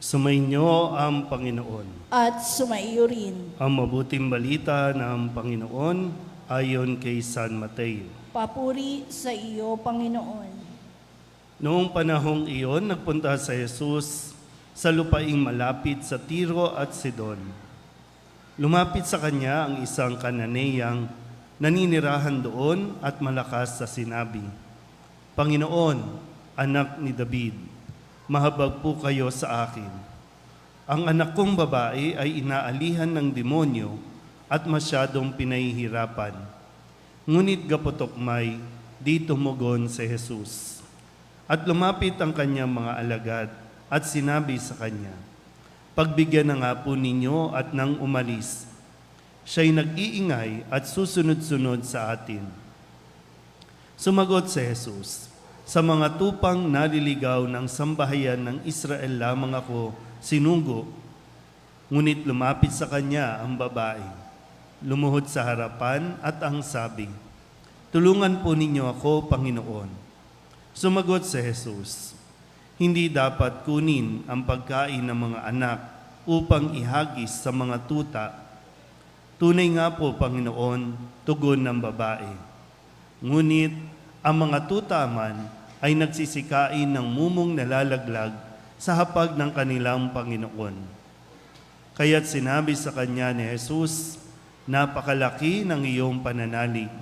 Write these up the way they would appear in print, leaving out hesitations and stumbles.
Sumainyo ang Panginoon. At sumaiyo rin. Ang mabuting balita ng Panginoon ayon kay San Mateo. Papuri sa iyo, Panginoon. Noong panahong iyon, nagpunta sa Jesus sa lupaing malapit sa Tiro at Sidon. Lumapit sa kanya ang isang Kananeyang naninirahan doon at malakas sa sinabi, "Panginoon, anak ni David, mahabag po kayo sa akin. Ang anak kong babae ay inaalihan ng demonyo at masyadong pinahihirapan." Ngunit gapotokmay, di tumugon si Jesus. At lumapit ang kanyang mga alagad at sinabi sa kanya, "Pagbigyan na nga po ninyo at nang umalis. Siya'y nag-iingay at susunod-sunod sa atin." Sumagot si Jesus, "Sa mga tupang naliligaw ng sambahayan ng Israel lamang ako sinugo." Ngunit lumapit sa kanya ang babae, lumuhod sa harapan at ang sabi, "Tulungan po ninyo ako, Panginoon." Sumagot si Jesus, "Hindi dapat kunin ang pagkain ng mga anak upang ihagis sa mga tuta." "Tunay nga po, Panginoon," tugon ng babae. "Ngunit ang mga tuta man ay nagsisikain ng mumong nalalaglag sa hapag ng kanilang Panginoon." Kaya't sinabi sa kanya ni Jesus, "Napakalaki ng iyong pananalig.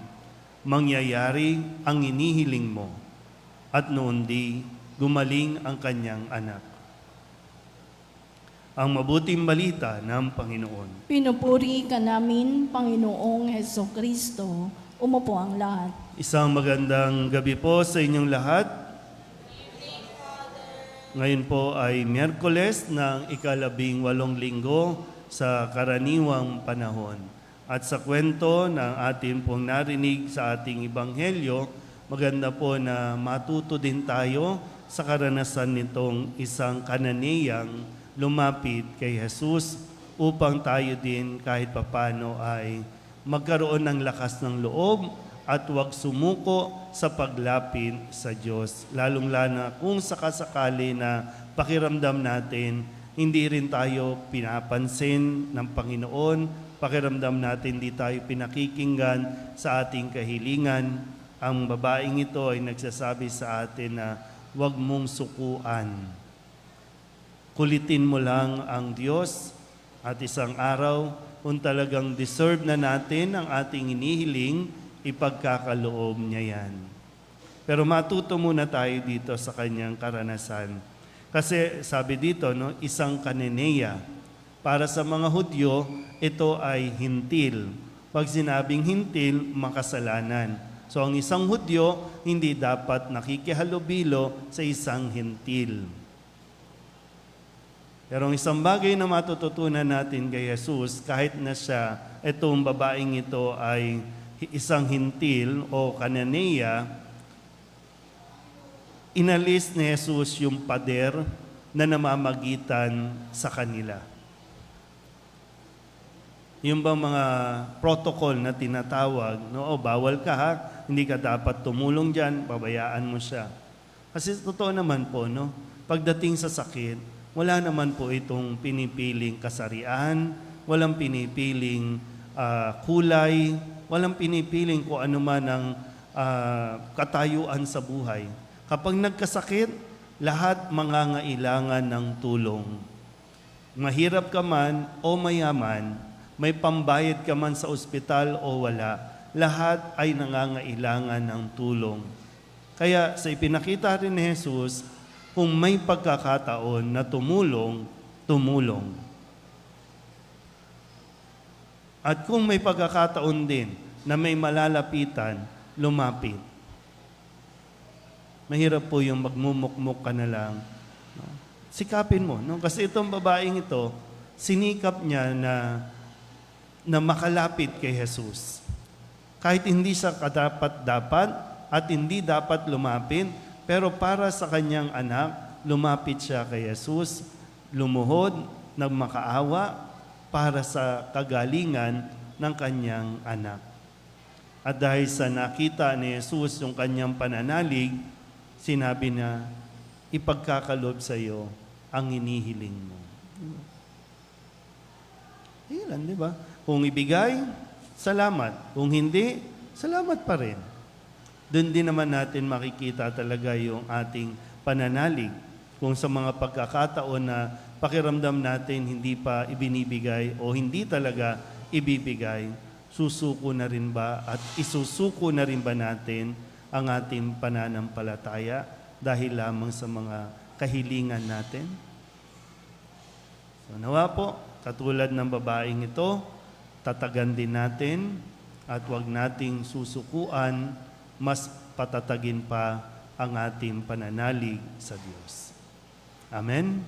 Mangyayari ang inihiling mo." At noon di, gumaling ang kanyang anak. Ang mabuting balita ng Panginoon. Pinupuri ka namin, Panginoong Hesukristo. Umupo ang lahat. Isang magandang gabi po sa inyong lahat. Ngayon po ay Miyerkules ng ika-18 linggo sa karaniwang panahon. At sa kwento ng ating pong narinig sa ating Ebanghelyo, maganda po na matuto din tayo sa karanasan nitong isang Kananeyang lumapit kay Jesus upang tayo din kahit papano ay magkaroon ng lakas ng loob at huwag sumuko sa paglapit sa Diyos. Lalong-lalo kung sakasakali na pakiramdam natin, hindi rin tayo pinapansin ng Panginoon, pakiramdam natin hindi tayo pinakikinggan sa ating kahilingan. Ang babaeng ito ay nagsasabi sa atin na huwag mong sukuan. Kulitin mo lang ang Diyos at isang araw, kung talagang deserve na natin ang ating inihiling, ipagkakaloob niya yan. Pero matuto muna tayo dito sa kanyang karanasan. Kasi sabi dito, no, isang Kananeya. Para sa mga Hudyo, ito ay hintil. Pag sinabing hintil, makasalanan. So ang isang Hudyo, hindi dapat nakikihalubilo sa isang hintil. Pero ang isang bagay na matututunan natin kay Jesus, kahit na siya, itong babaeng ito ay isang hintil o Kananeya, inalis ni Jesus yung pader na namamagitan sa kanila. Yung bang mga protocol na tinatawag, no, bawal ka ha, hindi ka dapat tumulong dyan, pabayaan mo siya. Kasi totoo naman po, no, pagdating sa sakit, wala naman po itong pinipiling kasarian, walang pinipiling kulay, walang pinipiling kung ano man ang katayuan sa buhay. Kapag nagkasakit, lahat mangangailangan ng tulong. Mahirap ka man o mayaman, may pambayad ka man sa ospital o wala, lahat ay nangangailangan ng tulong. Kaya sa ipinakita rin ni Jesus, kung may pagkakataon na tumulong, tumulong. At kung may pagkakataon din na may malalapitan, lumapit. Mahirap po yung magmumukmuk ka na lang. No? Sikapin mo. No? Kasi itong babaeng ito, sinikap niya na makalapit kay Jesus. Kahit hindi siya kadapat-dapat at hindi dapat lumapit, pero para sa kanyang anak, lumapit siya kay Jesus, lumuhod, nagmakaawa para sa kagalingan ng kanyang anak. At dahil sa nakita ni Jesus yung kanyang pananalig, sinabi na, ipagkakaloob sa iyo ang hinihiling mo. Ilan, di ba? Kung ibigay, salamat. Kung hindi, salamat pa rin. Doon din naman natin makikita talaga yung ating pananalig. Kung sa mga pagkakataon na pakiramdam natin hindi pa ibinibigay o hindi talaga ibibigay, susuko na rin ba at isusuko na rin ba natin ang ating pananampalataya dahil lamang sa mga kahilingan natin? So nawa po, katulad ng babaeng ito, tatagan din natin at huwag nating susukuan, mas patatagin pa ang ating pananalig sa Diyos. Amen?